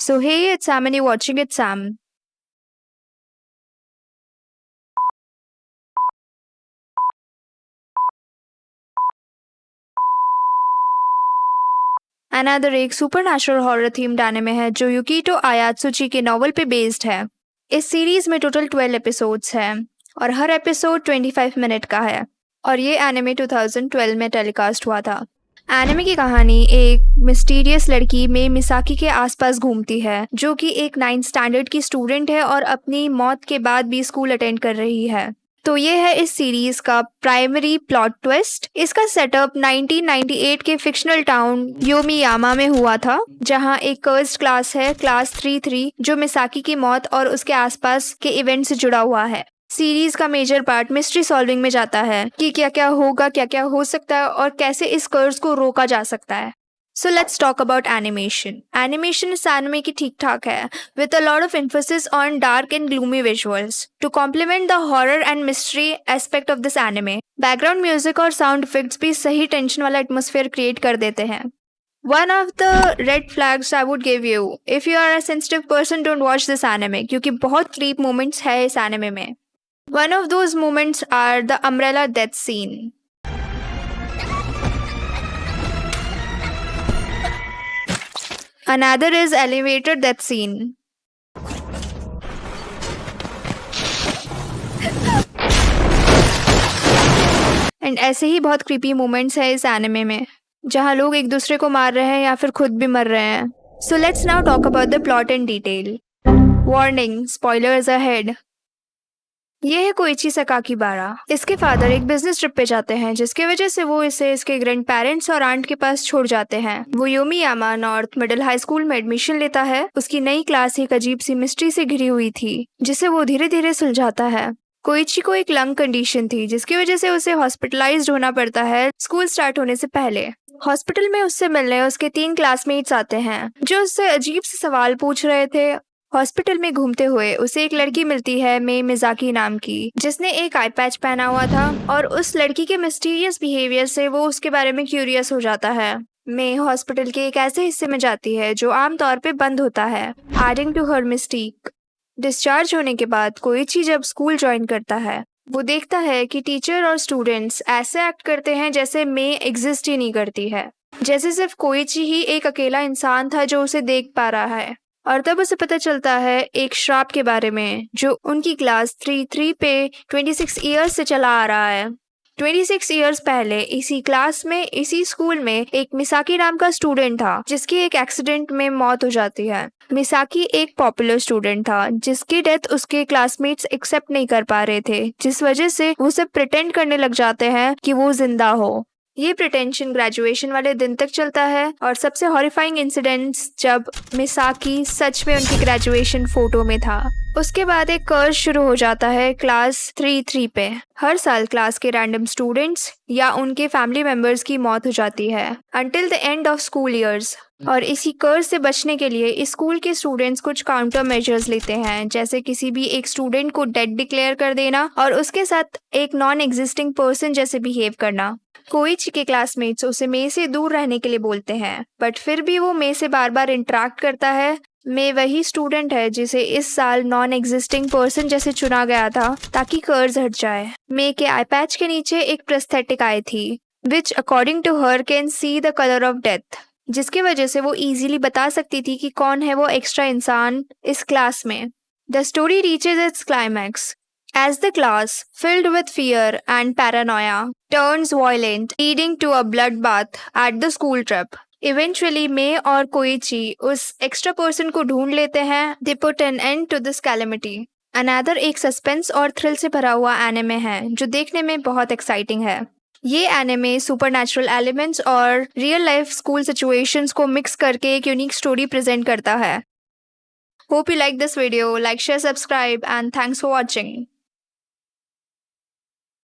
So hey, it's Sam and you're watching it, Sam. Another एक supernatural horror themed anime है जो युकितो आयात्सुची के novel पे बेस्ड है। इस सीरीज में टोटल 12 एपिसोड्स हैं और हर एपिसोड 25 मिनट का है और ये एनिमे 2012 में टेलीकास्ट हुआ था। एनिमे की कहानी एक मिस्टीरियस लड़की में मिसाकी के आसपास घूमती है जो कि एक 9th स्टैंडर्ड की स्टूडेंट है और अपनी मौत के बाद भी स्कूल अटेंड कर रही है। तो ये है इस सीरीज का प्राइमरी प्लॉट ट्विस्ट। इसका सेटअप 1998 के फिक्शनल टाउन योमियामा में हुआ था जहां एक कर्स्ड क्लास है, क्लास 33, जो मिसाकी की मौत और उसके आसपास के इवेंट से जुड़ा हुआ है। सीरीज का मेजर पार्ट मिस्ट्री सॉल्विंग में जाता है कि क्या क्या होगा, क्या क्या हो सकता है और कैसे इस कर्स को रोका जा सकता है। So let's talk about animation. Animation इस anime की ठीक ठाक है, with a lot of emphasis on dark and gloomy visuals to complement the horror and mystery aspect of this anime. Background music और sound effects भी सही tension वाला atmosphere create कर देते हैं. One of the red flags I would give you, if you are a sensitive person, don't watch this anime क्योंकि बहुत creep moments है इस anime में. One of those moments are the umbrella death scene. Another is elevator death scene. And ऐसे ही बहुत creepy moments है इस anime में जहाँ लोग एक दूसरे को मार रहे हैं या फिर खुद भी मर रहे हैं। So let's now talk about the plot in detail. Warning, spoilers ahead. ये है कोइची सकाकीबारा। इसके फादर एक बिजनेस ट्रिप पे जाते हैं जिसकी वजह से वो इसे इसके ग्रैंड पेरेंट्स और आंट के पास छोड़ जाते हैं। वो योमियामा नॉर्थ मिडिल हाई स्कूल में एडमिशन लेता है। उसकी नई क्लास एक अजीब सी मिस्ट्री से घिरी हुई थी जिसे वो धीरे धीरे सुलझाता है। कोइची को एक लंग कंडीशन थी जिसकी वजह से उसे हॉस्पिटलाइज्ड होना पड़ता है स्कूल स्टार्ट होने से पहले। हॉस्पिटल में उससे मिलने उसके 3 क्लासमेट्स आते हैं जो उससे अजीब से सवाल पूछ रहे थे। हॉस्पिटल में घूमते हुए उसे एक लड़की मिलती है मे मिजाकी नाम की, जिसने एक आई पैच पहना हुआ था और उस लड़की के मिस्टीरियस बिहेवियर से वो उसके बारे में क्यूरियस हो जाता है। मे हॉस्पिटल के एक ऐसे हिस्से में जाती है जो आमतौर पे बंद होता है, adding to her mystique. Discharge होने के बाद कोइची जब स्कूल ज्वाइन करता है वो देखता है कि टीचर और स्टूडेंट्स ऐसे एक्ट करते हैं जैसे मे एग्जिस्ट ही नहीं करती है, जैसे सिर्फ कोइची ही एक अकेला इंसान था जो उसे देख पा रहा है। और तब उसे पता चलता है एक श्राप के बारे में जो उनकी क्लास 33 पे 26 ईयर्स से चला आ रहा है। 26 ईयर्स पहले इसी क्लास में इसी स्कूल में एक मिसाकी नाम का स्टूडेंट था जिसकी एक एक्सीडेंट में मौत हो जाती है। मिसाकी एक पॉपुलर स्टूडेंट था जिसकी डेथ उसके क्लासमेट्स एक्सेप्ट नहीं कर पा रहे थे, जिस वजह से वो सब प्रिटेंड करने लग जाते हैं कि वो जिंदा हो। ये प्रिटेंशन ग्रेजुएशन वाले दिन तक चलता है और सबसे हॉरिफाइंग इंसिडेंट्स जब मिसाकी सच में उनकी ग्रेजुएशन फोटो में था। उसके बाद एक कर्स शुरू हो जाता है क्लास 33 पे। हर साल क्लास के रैंडम स्टूडेंट्स या उनके फैमिली मेंबर्स की मौत हो जाती है until the end of school years. और इसी कर्स से बचने के लिए इस स्कूल के स्टूडेंट्स कुछ काउंटर मेजर्स लेते हैं, जैसे किसी भी एक स्टूडेंट को डेड डिक्लेयर कर देना और उसके साथ एक नॉन एग्जिस्टिंग पर्सन जैसे बिहेव करना। कोइची के क्लासमेट्स उसे मे से दूर रहने के लिए बोलते हैं, बट फिर भी वो मे से बार बार इंटरेक्ट करता है। मे वही स्टूडेंट है जिसे इस साल नॉन एग्जिस्टिंग पर्सन जैसे चुना गया था ताकि कर्ज हट जाए। मे के आई पैच के नीचे एक प्रोस्थेटिक आई थी which according to her can see the colour of death, जिसकी वजह से वो इजीली बता सकती थी कि कौन है वो एक्स्ट्रा इंसान इस क्लास में। The story reaches it's climax as the class, filled with fear and paranoia, turns violent, leading to a bloodbath at the school trip. Eventually, May और कोइची उस एक्स्ट्रा पर्सन को ढूंढ लेते हैं। They put an end to this calamity. Another एक suspense और thrill से भरा हुआ एनिमे है जो देखने में बहुत एक्साइटिंग है। ये एनिमे सुपरनैचुरल एलिमेंट्स और रियल लाइफ स्कूल सिचुएशंस को मिक्स करके एक यूनिक स्टोरी प्रेजेंट करता है। Hope you like this video. Like, share, subscribe, and thanks for watching.